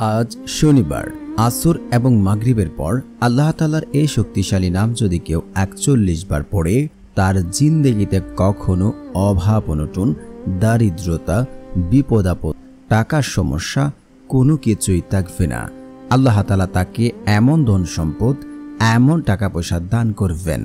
আজ শনিবার আসর এবং মাগরিবের পর আল্লাহ তাআলার এই শক্তিশালী নাম যদি কেউ ৪১ বার পড়ে তার জিন্দেগিতে কখনো অভাব অনটন, দারিদ্রতা, বিপদ আপদ, টাকার সমস্যা কোনো কিছুই থাকবে না। আল্লাহ তাআলা তাকে এমন ধন সম্পদ, এমন টাকা পয়সা দান করবেন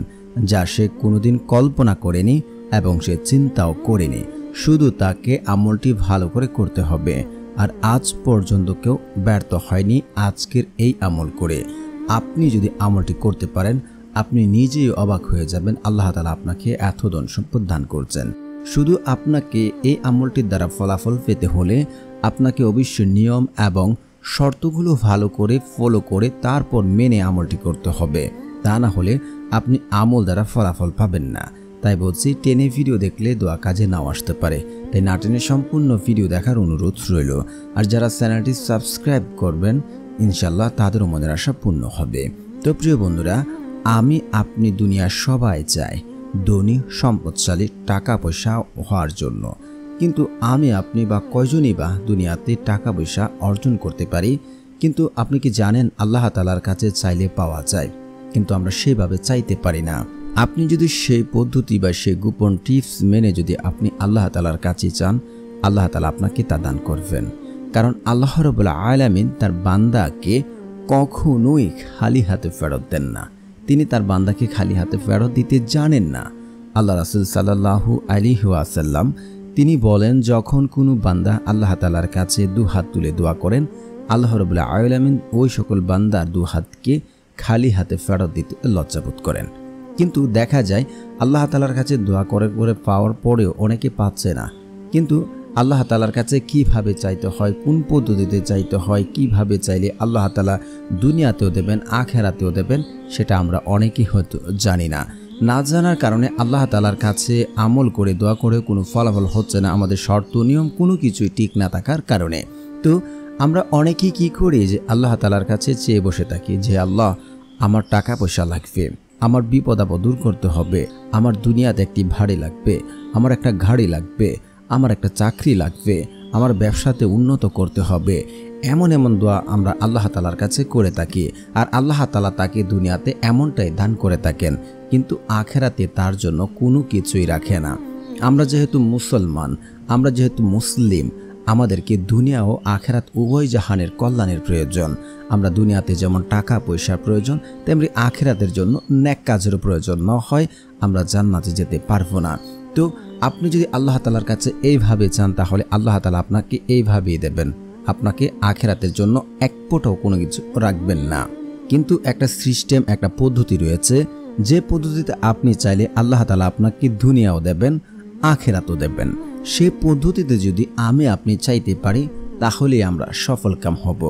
যা সে কোনোদিন কল্পনা করেনি এবং সে চিন্তাও করেনি। শুধু তাকে আমলটি ভালো করে করতে হবে। আর আজ পর্যন্ত কেউ ব্যর্থ হয়নি আজকের এই আমল করে। আপনি যদি আমলটি করতে পারেন আপনি নিজেই অবাক হয়ে যাবেন আল্লাহ তাআলা আপনাকে এত ধন সম্পদ দান করছেন। শুধু আপনাকে এই আমলটির দ্বারা ফলাফল পেতে হলে আপনাকে অবশ্যই নিয়ম এবং শর্তগুলো ভালো করে ফলো করে তারপর মেনে আমলটি করতে হবে। তা না হলে আপনি আমল দ্বারা ফলাফল পাবেন না। তাই বলছি, টেনে ভিডিও দেখলে দোয়া কাজে নাও আসতে পারে। তাই না টেনে সম্পূর্ণ ভিডিও দেখার অনুরোধ রইল। আর যারা চ্যানেলটি সাবস্ক্রাইব করবেন ইনশাল্লাহ তাদেরও মনের আশা পূর্ণ হবে। তো প্রিয় বন্ধুরা, আমি আপনি দুনিয়ার সবাই চাই ধনী, সম্পদশালী, টাকা পয়সা হওয়ার জন্য। কিন্তু আমি আপনি বা কয়জনই বা দুনিয়াতে টাকা পয়সা অর্জন করতে পারি? কিন্তু আপনি কি জানেন আল্লাহ তাআলার কাছে চাইলে পাওয়া যায়, কিন্তু আমরা সেভাবে চাইতে পারি না। আপনি যদি সেই পদ্ধতি বা সেই গোপন টিপস মেনে যদি আপনি আল্লাহ তাআলার কাছে চান, আল্লাহ তাআলা আপনাকে তা দান করবেন। কারণ আল্লাহ রাব্বুল আলামিন তার বান্দাকে কখনোই খালি হাতে ফেরত দেন না। তিনি তার বান্দাকে খালি হাতে ফেরত দিতে জানেন না। আল্লাহ রাসূল সাল্লাল্লাহু আলাইহি ওয়াসাল্লাম তিনি বলেন, যখন কোনো বান্দা আল্লাহ তাআলার কাছে দুহাত তুলে দোয়া করেন, আল্লাহ রাব্বুল আলামিন ওই সকল বান্দার দুহাতকে খালি হাতে ফেরত দিতে লজ্জাবোধ করেন। কিন্তু দেখা যায় আল্লাহ তাআলার কাছে দোয়া করে পাওয়ার পরেও অনেকে পাচ্ছে না। কিন্তু আল্লাহ তাআলার কাছে কিভাবে চাইতে হয়, কোন পদ্ধতিতে চাইতে হয়, কিভাবে চাইলে আল্লাহ তাআলা দুনিয়াতেও দেবেন, আখেরাতেও দেবেন, সেটা আমরা অনেকেই হয়তো জানি না। না জানার কারণে আল্লাহ তাআলার কাছে আমল করে দোয়া করে কোনো ফলাফল হচ্ছে না, আমাদের শর্ত নিয়ম কোনো কিছুই ঠিক না থাকার কারণে। তো আমরা অনেকেই কি করি যে আল্লাহ তাআলার কাছে চেয়ে বসে থাকি যে আল্লাহ আমার টাকা পয়সা লাগবে, আমার বিপদ আপদ দূর করতে হবে, আমার দুনিয়াতে একটি বাড়ি লাগবে, আমার একটা গাড়ি লাগবে, আমার একটা চাকরি লাগবে, আমার ব্যবসাতে উন্নত করতে হবে। এমন এমন দোয়া আমরা আল্লাহ তাআলার কাছে করে থাকি। আর আল্লাহ তাআলা তাকে দুনিয়াতে এমনটাই দান করে থাকেন, কিন্তু আখেরাতে তার জন্য কোনো কিছুই রাখে না। আমরা যেহেতু মুসলমান, আমরা যেহেতু মুসলিম, আমাদেরকে দুনিয়া ও আখেরাত উভয় জাহানের কল্যাণের প্রয়োজন। আমরা দুনিয়াতে যেমন টাকা পয়সার প্রয়োজন, তেমনি আখেরাতের জন্য নেক কাজেরও প্রয়োজন না হয় আমরা জান্নাতে যেতে পারবো না। তো আপনি যদি আল্লাহ তাআলার কাছে এইভাবে চান তাহলে আল্লাহ তাআলা আপনাকে এইভাবেই দেবেন। আপনাকে আখেরাতের জন্য এক ফোঁটাও কোনো কিছু রাখবেন না। কিন্তু একটা সিস্টেম, একটা পদ্ধতি রয়েছে, যে পদ্ধতিতে আপনি চাইলে আল্লাহ তাআলা আপনাকে দুনিয়াও দেবেন, আখেরাতও দেবেন। সেই পদ্ধতিতে যদি আমি আপনি চাইতে পারি তাহলেই আমরা সফলকাম হব।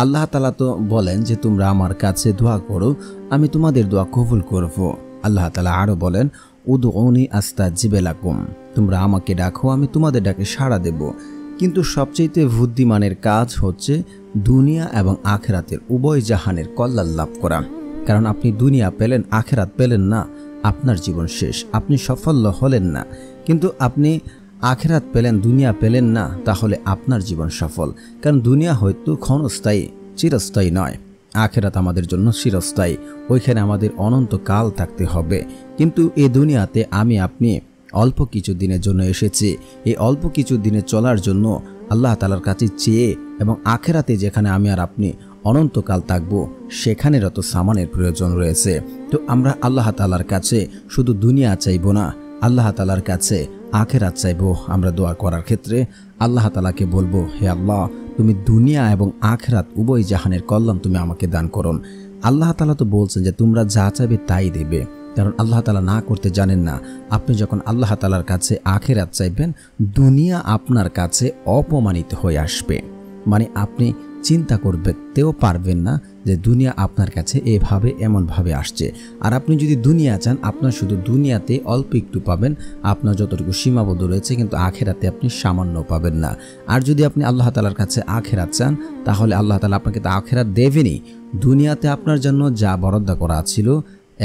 আল্লাহ তাআলা তো বলেন যে তোমরা আমার কাছে দোয়া করো, আমি তোমাদের দোয়া কবুল করব। আল্লাহ তাআলা আরও বলেন, উদউনি আস্তাজিব লাকুম, তোমরা আমাকে ডাকো, আমি তোমাদের ডাকে সাড়া দেব। কিন্তু সবচেয়ে বুদ্ধিমানের কাজ হচ্ছে দুনিয়া এবং আখেরাতের উভয় জাহানের কল্যাণ লাভ করা। কারণ আপনি দুনিয়া পেলেন, আখেরাত পেলেন না, আপনার জীবন শেষ, আপনি সফল হলেন না। কিন্তু আপনি আখেরাত পেলেন, দুনিয়া পেলেন না, তাহলে আপনার জীবন সফল। কারণ দুনিয়া হয়তো ক্ষণস্থায়ী, চিরস্থায়ী নয়। আখেরাত আমাদের জন্য চিরস্থায়ী, ওইখানে আমাদের অনন্তকাল থাকতে হবে। কিন্তু এই দুনিয়াতে আমি আপনি অল্প কিছু দিনের জন্য এসেছি। এই অল্প কিছু দিনে চলার জন্য আল্লাহ তাআলার কাছে চেয়ে এবং আখেরাতে যেখানে আমি আর আপনি অনন্তকাল থাকব সেখানের অত সামানের প্রয়োজন রয়েছে। তো আমরা আল্লাহ তাআলার কাছে শুধু দুনিয়া চাইব না, আল্লাহ তাআলার কাছে আখেরাত চাইব। আমরা দোয়া করার ক্ষেত্রে আল্লাহ তাআলাকে বলবো, হে আল্লাহ, তুমি দুনিয়া এবং আখেরাত উভয় জাহানের কল্যাণ তুমি আমাকে দান করুন। আল্লাহ তাআলা তো বলছেন যে তোমরা যা চাইবে তাই দেবে। কারণ আল্লাহ তাআলা না করতে জানেন না। আপনি যখন আল্লাহ তাআলার কাছে আখেরাত চাইবেন, দুনিয়া আপনার কাছে অপমানিত হয়ে আসবে। মানে আপনি চিন্তা করতেও পারবেন না যে দুনিয়া আপনার কাছে এভাবে এমনভাবে আসছে। আর আপনি যদি দুনিয়া চান, আপনার শুধু দুনিয়াতে অল্প একটু পাবেন, আপনার যতটুকু সীমাবদ্ধ রয়েছে, কিন্তু আখেরাতে আপনি সামান্য পাবেন না। আর যদি আপনি আল্লাহ তাআলার কাছে আখেরাত চান তাহলে আল্লাহ তাআলা আপনাকে তা আখেরাত দেবেনই। দুনিয়াতে আপনার জন্য যা বরাদ্দ করা ছিল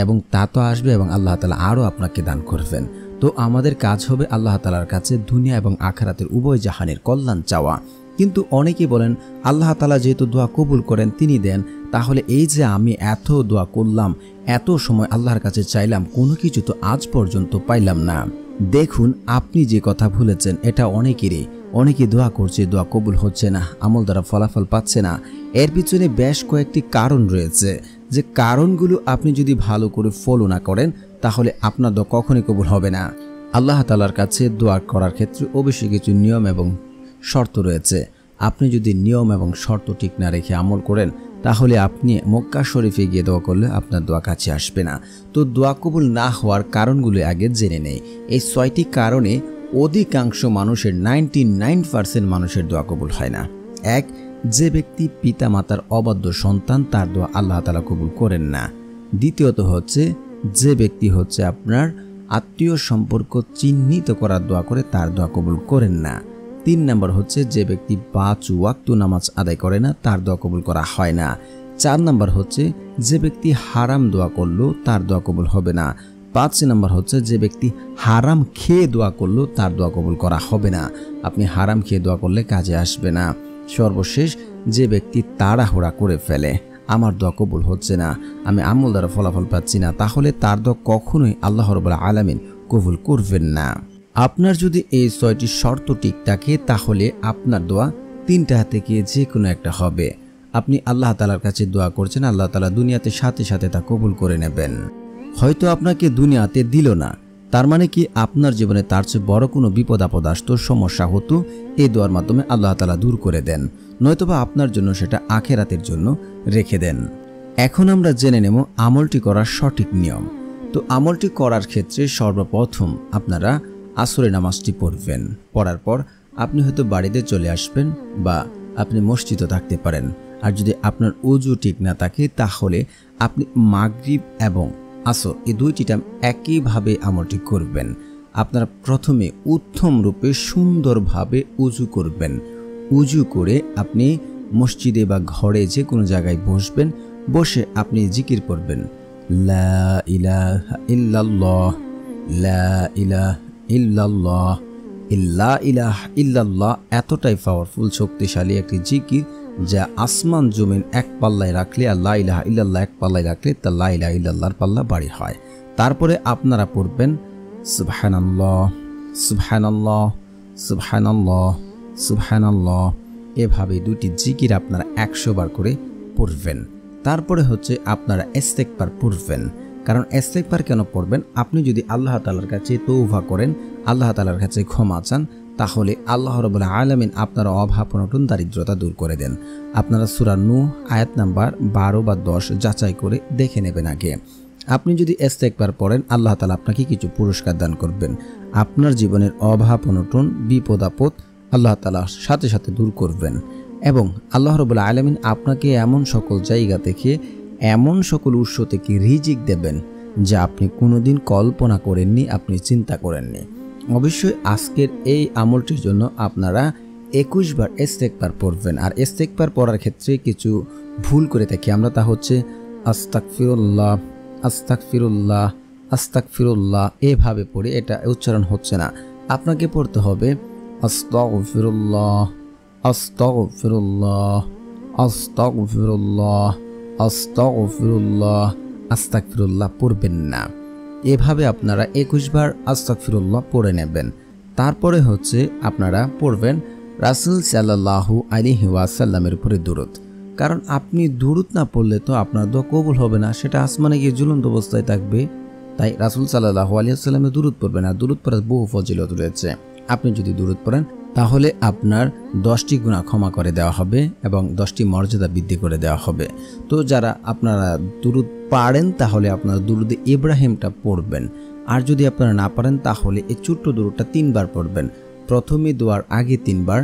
এবং তা তো আসবে, এবং আল্লাহ তাআলা আরও আপনাকে দান করবেন। তো আমাদের কাজ হবে আল্লাহ তাআলার কাছে দুনিয়া এবং আখিরাতের উভয় জাহানের কল্যাণ চাওয়া। কিন্তু অনেকেই বলেন আল্লাহ তাআলা যেহেতু দোয়া কবুল করেন, তিনি দেন, তাহলে এই যে আমি এত দোয়া করলাম, এত সময় আল্লাহর কাছে চাইলাম, কোনো কিছু তো আজ পর্যন্ত পাইলাম না। দেখুন, আপনি যে কথা ভুলেছেন এটা অনেকেই দোয়া করছে, দোয়া কবুল হচ্ছে না, আমল দ্বারা ফলাফল পাচ্ছে না। এর পিছনে বেশ কয়েকটি কারণ রয়েছে, যে কারণগুলো আপনি যদি ভালো করে ফলো না করেন তাহলে আপনার দোয়া কখনই কবুল হবে না। আল্লাহ তাআলার কাছে দোয়া করার ক্ষেত্রে অবশ্যই কিছু নিয়ম এবং শর্ত রয়েছে। আপনি যদি নিয়ম এবং শর্ত ঠিক না রেখে আমল করেন তাহলে আপনি মক্কা শরীফে গিয়ে দোয়া করলে আপনার দোয়া কাছে আসবে না। তো দোয়া কবুল না হওয়ার কারণগুলো আগে জেনে নেই। এই 6টি কারণে অধিকাংশ মানুষের 99% মানুষের দোয়া কবুল হয় না। 1, যে ব্যক্তি পিতা মাতার অবাধ্য সন্তান, তার দোয়া আল্লাহ তাআলা কবুল করেন না। দ্বিতীয়ত হচ্ছে যে ব্যক্তি হচ্ছে আপনার আত্মীয় সম্পর্ক চিহ্নিত করার দোয়া করে, তার দোয়া কবুল করেন না। 3 নম্বর হচ্ছে যে ব্যক্তি 5 ওয়াক্ত নামাজ আদায় করে না, তার দোয়া কবুল করা হয় না। 4 নম্বর হচ্ছে যে ব্যক্তি হারাম দোয়া করলো, তার দোয়া কবুল হবে না। 5 নম্বর হচ্ছে যে ব্যক্তি হারাম খেয়ে দোয়া করলো, তার দোয়া কবুল করা হবে না। আপনি হারাম খেয়ে দোয়া করলে কাজে আসবে না। সর্বশেষ যে ব্যক্তি তাড়াহুড়া করে ফেলে, আমার দোয়া কবুল হচ্ছে না, আমি আমল দ্বারা ফলাফল পাচ্ছি না, তাহলে তার দোয়া কখনোই আল্লাহ রাব্বুল আলামিন কবুল করবেন না। আপনার যদি এই 6টি শর্ত ঠিক থাকে তাহলে আপনার দোয়া 3টা থেকে যে কোনো একটা হবে। আপনি আল্লাহ তাআলার কাছে দোয়া করছেন, আল্লাহ তাআলা দুনিয়াতে সাথে সাথে তা কবুল করে নেবেন। হয়তো আপনাকে দুনিয়াতে দিল না, তার মানে কি আপনার জীবনে তার চেয়ে বড় কোনো বিপদ আপদ আসতো, সমস্যা হতো, এই দোয়ার মাধ্যমে আল্লাহ তাআলা দূর করে দেন, নয়তোবা আপনার জন্য সেটা আখিরাতের জন্য রেখে দেন। এখন আমরা জেনে নেব আমলটি করার সঠিক নিয়ম। তো আমলটি করার ক্ষেত্রে সর্বপ্রথম আপনারা আসরের নামাজটি পড়বেন। পড়ার পর আপনি হয়তো বাড়িতে চলে আসবেন বা আপনি মসজিদে থাকতে পারেন। আর যদি আপনার ওযু ঠিক না থাকে তাহলে আপনি মাগরিব এবং আসর এই 2টি টাইম একইভাবে আমলটি করবেন। আপনারা প্রথমে উত্তম রূপে সুন্দরভাবে ওযু করবেন। ওযু করে আপনি মসজিদে বা ঘরে যে কোনো জায়গায় বসবেন, বসে আপনি জিকির পড়বেন, লা ইলাহা ইল্লাল্লাহ, লা ইলাহা ইল্লাল্লাহ, লা ইলাহা ইল্লাল্লাহ। এতটাই পাওয়ারফুল, শক্তিশালী একটি জিকির যা আসমান জমিন এক পাল্লায় রাখলে আর লা ইলাহা ইল্লাল্লাহ এক পাল্লায় রাখলে তা লা ইলাহা ইল্লাল্লাহর পাল্লা বাড়ি হয়। তারপরে আপনারা পড়বেন সুবহানাল্লাহ, সুবহানাল্লাহ, সুবহানাল্লাহ, সুবহানাল্লাহ। এভাবে 2টি জিকির আপনারা 100 বার করে পড়বেন। তারপরে হচ্ছে আপনারা ইস্তেগফার পড়বেন। কারণ ইস্তেগফার কেন পড়বেন? আপনি যদি আল্লাহ তাআলার কাছে তওবা করেন, আল্লাহ তাআলার কাছে ক্ষমা চান, তাহলে আল্লাহ রাব্বুল আলামিন আপনার অভাব অনটন দারিদ্রতা দূর করে দেন। আপনারা সূরা নূহ আয়াত নাম্বার 12 বা 10 যাচাই করে দেখে নেবেন আগে। আপনি যদি ইস্তেগফার পড়েন, আল্লাহ তাআলা আপনাকে কিছু পুরস্কার দান করবেন। আপনার জীবনের অভাব অনটন বিপদ আপদ আল্লাহ তাআলা সাথে সাথে দূর করবেন এবং আল্লাহ রাব্বুল আলামিন আপনাকে এমন সকল জায়গা থেকে, এমন সকল উৎস থেকে রিজিক দেবেন যা আপনি কোনোদিন কল্পনা করেননি, আপনি চিন্তা করেননি। অবশ্যই আজকের এই আমলটির জন্য আপনারা 21 বার ইস্তেগফার পড়বেন। আর ইস্তেগফার পড়ার ক্ষেত্রে কিছু ভুল করে থাকি আমরা, তা হচ্ছে আস্তাগফিরুল্লাহ, আস্তাগফিরুল্লাহ, আস্তাগফিরুল্লাহ এভাবে পড়ে, এটা উচ্চারণ হচ্ছে না। আপনাকে পড়তে হবে আস্তাগফিরুল্লাহ, আস্তাগফিরুল্লাহ, আস্তাগফিরুল্লাহ, আস্তাগফিরুল্লাহ, আস্তাগফিরুল্লাহ পড়বেন না। এভাবে আপনারা 21 বার আস্তাগফিরুল্লাহ পড়ে নেবেন। তারপরে হচ্ছে আপনারা পড়বেন রাসূল সাল্লাল্লাহু আলাইহি ওয়াসাল্লামের উপরে দুরূদ। কারণ আপনি দুরূদ না পড়লে তো আপনার দোয়া কবুল হবে না, সেটা আসমানে গিয়ে ঝুলন্ত অবস্থায় থাকবে। তাই রাসূল সাল্লাল্লাহু আলাইহি ওয়াসাল্লামের দুরূদ পড়বেন। আর দুরূদ পড়ার বহু ফজিলত রয়েছে। আপনি যদি দুরূদ পড়েন তাহলে আপনার 10টি গুনাহ ক্ষমা করে দেওয়া হবে এবং 10টি মর্যাদা বৃদ্ধি করে দেওয়া হবে। তো যারা আপনারা দুরূদ পারেন তাহলে আপনারা দুরূদে ইব্রাহিমটা পড়বেন। আর যদি আপনারা না পারেন তাহলে এই ছোট্ট দুরূদটা 3 বার পড়বেন। প্রথমে দোয়ার আগে 3 বার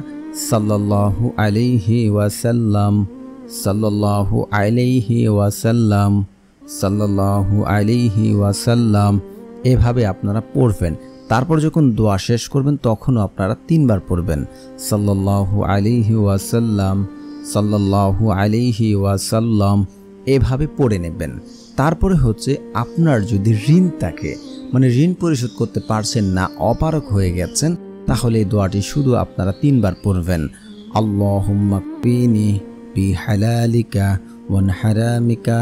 সাল্লাল্লাহু আলাইহি ওয়াসাল্লাম, সাল্লাল্লাহু আলাইহি ওয়াসাল্লাম, সাল্লাল্লাহু আলাইহি ওয়াসাল্লাম এভাবে আপনারা পড়বেন। তারপর যখন দোয়া শেষ করবেন তখনও আপনারা 3 বার পড়বেন সাল্লাল্লাহু আলাইহি ওয়াসাল্লাম, সাল্লাল্লাহু আলাইহি ওয়াসাল্লাম এভাবে পড়ে নেবেন। তারপরে হচ্ছে আপনার যদি ঋণ থাকে, মানে ঋণ পরিশোধ করতে পারছেন না, অপারগ হয়ে গেছেন, তাহলে এই দোয়াটি শুধু আপনারা 3 বার পড়বেন। আল্লাহুম্মা কফিনি বিহালালিকা ওয়ান হারামিকা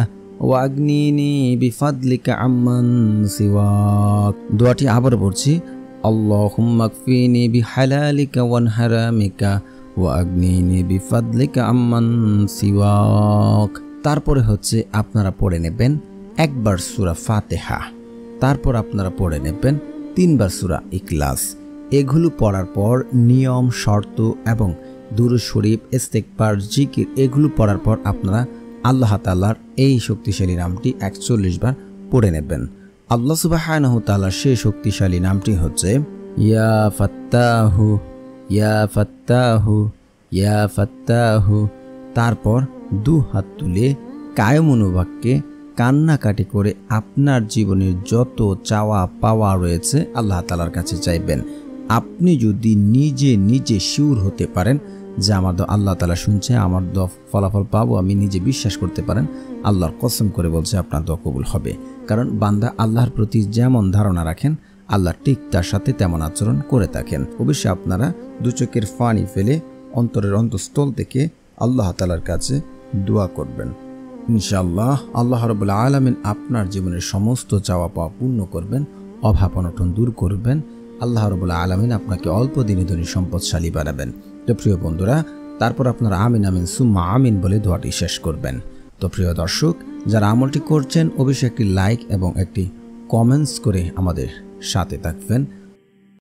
ওয়াগনিনি বিফাদলিকা আম্মান সিওয়াক। দোয়াটি আবার পড়ছি, আল্লাহুম্মা কফিনি বিহালালিকা ওয়ান হারামিকা ওয়াগনিনি বিফাদলিকা আম্মান সিওয়াক। তারপরে হচ্ছে আপনারা পড়ে নেবেন একবার সূরা ফাতিহা, তারপর আপনারা পড়ে নেবেন 3 বার সূরা ইখলাস। এগুলো পড়ার পর নিয়ম, শর্ত এবং দুরূদ শরীফ, ইস্তেগফার, জিকির এগুলো পড়ার পর আপনারা আল্লাহ তাআলার এই শক্তিশালী নামটি 41 বার পড়ে নেবেন। আল্লাহ সুবহানাহু তাআলার সেই শক্তিশালী নামটি হচ্ছে ইয়া ফাত্তাহু, ইয়া ফাত্তাহু, ইয়া ফাত্তাহু। তারপর 2 হাত তুলে কায়মনোবাক্যে কান্নাকাটি করে আপনার জীবনের যত চাওয়া পাওয়া রয়েছে আল্লাহ তাআলার কাছে চাইবেন। আপনি যদি নিজে নিজে শিওর হতে পারেন যে আমার দোয়া আল্লাহ তাআলা শুনছে, আমার দোয়া ফলাফল পাবো, আমি নিজে বিশ্বাস করতে পারেন, আল্লাহর কসম করে বলছে আপনার দোয়া কবুল হবে। কারণ বান্দা আল্লাহর প্রতি যেমন ধারণা রাখেন আল্লাহ ঠিক তার সাথে তেমন আচরণ করে থাকেন। অবশ্যই আপনারা 2 চোখের পানি ফেলে অন্তরের অন্তঃস্থল থেকে আল্লাহ তাআলার কাছে দোয়া করবেন। ইনশাআল্লাহ আল্লাহ রাব্বুল আলামিন আপনার জীবনের সমস্ত চাওয়া পাওয়া পূর্ণ করবেন, অভাব অনটন দূর করবেন। আল্লাহ রাব্বুল আলামিন আপনাকে অল্প দিনে ধনী সম্পদশালী বানাবেন। তো প্রিয় বন্ধুরা, তারপর আপনারা আমিন আমিন সুম্মা আমিন বলে দোয়াটি শেষ করবেন। তো প্রিয় দর্শক, যারা আমলটি করছেন অবশ্যই একটি লাইক এবং একটি কমেন্টস করে আমাদের সাথে থাকবেন।